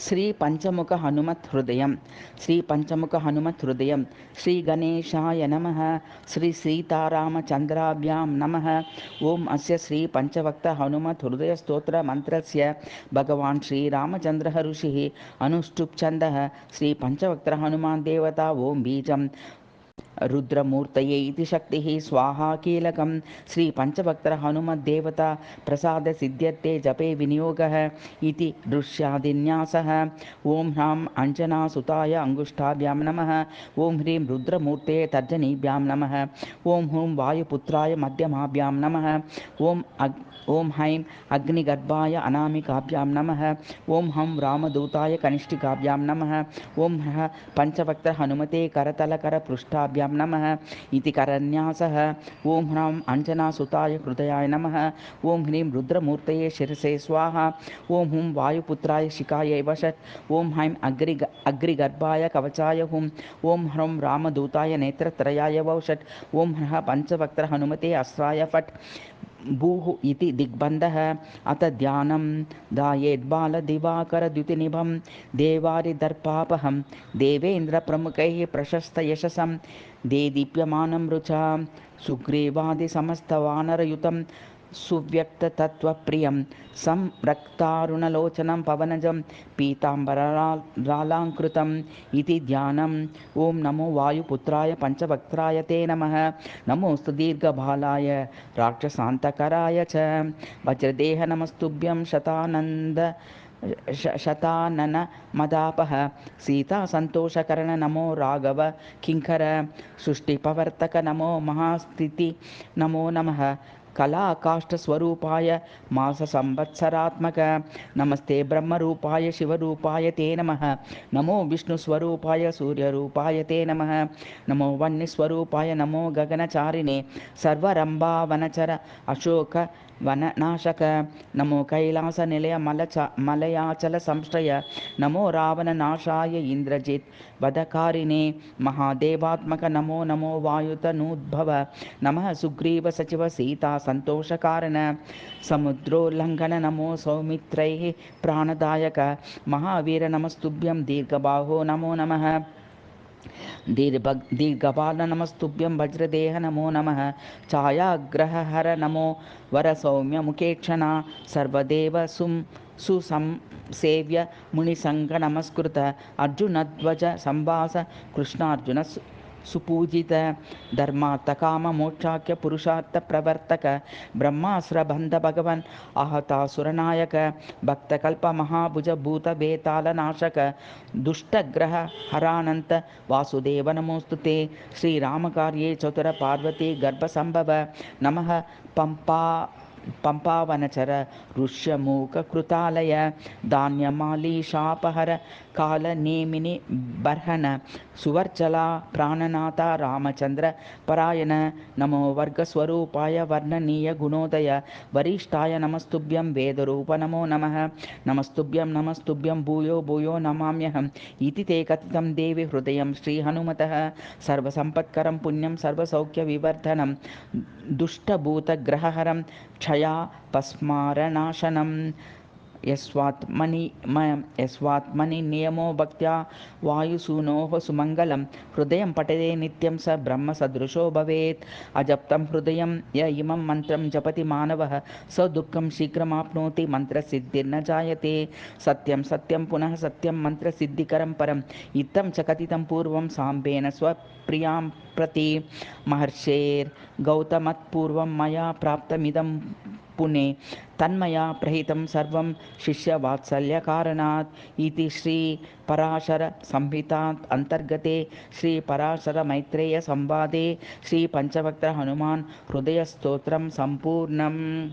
श्री पंचमुख हनुमत् हृदयं श्री पंचमुख हनुमत् हृदयं श्री गणेशाय नमः। श्री सीतारामचन्द्राभ्यां नमः। ओम अस्य श्री पंचवक्त हनुमत् हृदय स्तोत्र मंत्रस्य भगवान श्री रामचंद्रः ऋषिः अनुष्टुप् छन्दः श्री पंचवक्त हनुमान देवता ओम बीजं रुद्रमूर्तये इति शक्तिः स्वाहा कीलकं श्री पंचभक्तर हनुमद्देवता प्रसाद सिद्ध्यर्थे जपे विनियोगः इति दृश्यादिन्यासः। ओम ह्रां अंजनासुताय अंगुष्ठाभ्यां नमः। ओम ह्रीं रुद्रमूर्ते तर्जनीभ्यां नमः। ओम हूं वायुपुत्राय मध्यमाभ्यां नमः। ओम हैं अग्निगर्भाय अनामिकाभ्यां नमः। ओम हं रामदूताय कनिष्ठिकाभ्यां नमः। ओम ह्रः पंचभक्त हनुमते करतलकरपृष्ठाभ्यां नमः इति करन्यासः। ओम ह्रां अंजनासुताय हृदयाय नमः। ओम ह्रीं रुद्रमूर्तये शिरसे स्वाहा। ओम हुं वायुपुत्राय शिखायै वषट्। ओम हैं अग्निगर्भाय कवचाय हुं। ओम ह्रौं रामदूताय नेत्रत्रयाय वौषट्। ओम ह्रः पंचभक्त हनुमते अस्त्राय फट्। भूः इति दिग्बन्धः। अथ ध्यानं दायेद्बालदिवाकरद्युतिनिभं देवारिदर्पापहं देवेन्द्रप्रमुखैः प्रशस्तयशसं देदीप्यमानं रुचा सुग्रीवादिसमस्तवानरयुतं सुव्यक्ततत्त्वप्रियं संरक्तारुणलोचनं पवनजं पीताम्बरालाङ्कृतम् इति ध्यानम्। ओम नमो वायुपुत्राय पंचभक्त्राय ते नमः। नमोस्तु दीर्घबालाय राक्षसान्तकराय च। वज्रदेह नमस्तुभ्यं शतानन मदापः सीता संतोषकरण नमो राघव किंकर सृष्टिपवर्तक नमो महास्थिति नमो नमः। कलाकाष्ठस्वरूपाय मास संवत्सरात्मक नमस्ते ब्रह्मरूपाय शिवरूपाय ते नमः। नमो विष्णुस्वरूपाय सूर्यरूपाय ते नमः। नमो वह्निस्वरूपाय नमो गगनचारिणे सर्वरंभावनचर अशोक वननाशक नमो कैलासनिलय मलयाचल संश्रय नमो रावणनाशाय इंद्रजित् वधकारिणे महादेवात्मक नमो नमो वायुतनूद्भव नमः। सुग्रीव सचिव सीता संतोषकारण समुद्रोल्लंघन नमो सौमित्रैः प्राणदायक महावीर नमस्तुभ्यं दीर्घबाहो नमो नमः। दीर्घबाल नमस्तुभ्यं वज्रदेह नमो नमः। छायाग्रहहर नमो वरसौम्य मुखेक्षणा सर्वदेव सुसंसेव्य मुनिसंग नमस्कृत अर्जुनध्वज संवास कृष्णार्जुन सुपूजित धर्मार्थकाम मोक्षाख्य पुरुषार्थ प्रवर्तक ब्रह्मासुरबंध भगवन् आहतासुरनायक भक्तकल्प महाभुज भूत बेताल नाशक दुष्टग्रह हरानंत वासुदेव नमोस्तुते। श्रीरामकार्ये चतुर पार्वती गर्भसंभव नमः। पंपावनचर ऋष्यमूककृतालय धान्यमालीशापहर कालनेमिनि बर्हन सुवर्चला प्राणनाथा रामचंद्र परायण नमो वर्गस्वरूपाय वर्णनीय गुणोदय वरिष्ठाय नमस्तुभ्यं वेदरूप नमो नमः। नमस्तुभ्यं भूयो भूयो नमाम्यहम् इति ते कथितं देवि हृदयं श्रीहनुमतः सर्वसम्पत्करं पुण्यं सर्वसौख्यविवर्धनं दुष्टभूतग्रहहरं क्षयापस्मारनाशनं यस्वात्मनि नियमो भक्त्या वायुसूनोः सुमंगलं हृदयं पठते नित्यं स ब्रह्मसदृशो भवेत्। अजप्तं हृदयं य इमं मन्त्रं जपति मानवः स दुःखं शीघ्रमाप्नोति मंत्रसिद्धिर्न जायते। सत्यं सत्यं पुनः सत्यं मंत्रसिद्धिकरं परम् इत्थं च कथितं पूर्वं साम्बेन स्वप्रियां प्रति महर्षेर्गौतमत्पूर्वं मया प्राप्तमिदं पुणे तन्मया प्रहितं सर्वं शिष्यवात्सल्यकारणात् इति श्री पराशर संहितात् अंतर्गते श्री पराशर मैत्रेय संवादे श्री पंचभक्त हनुमान हृदय स्तोत्रं संपूर्णम्।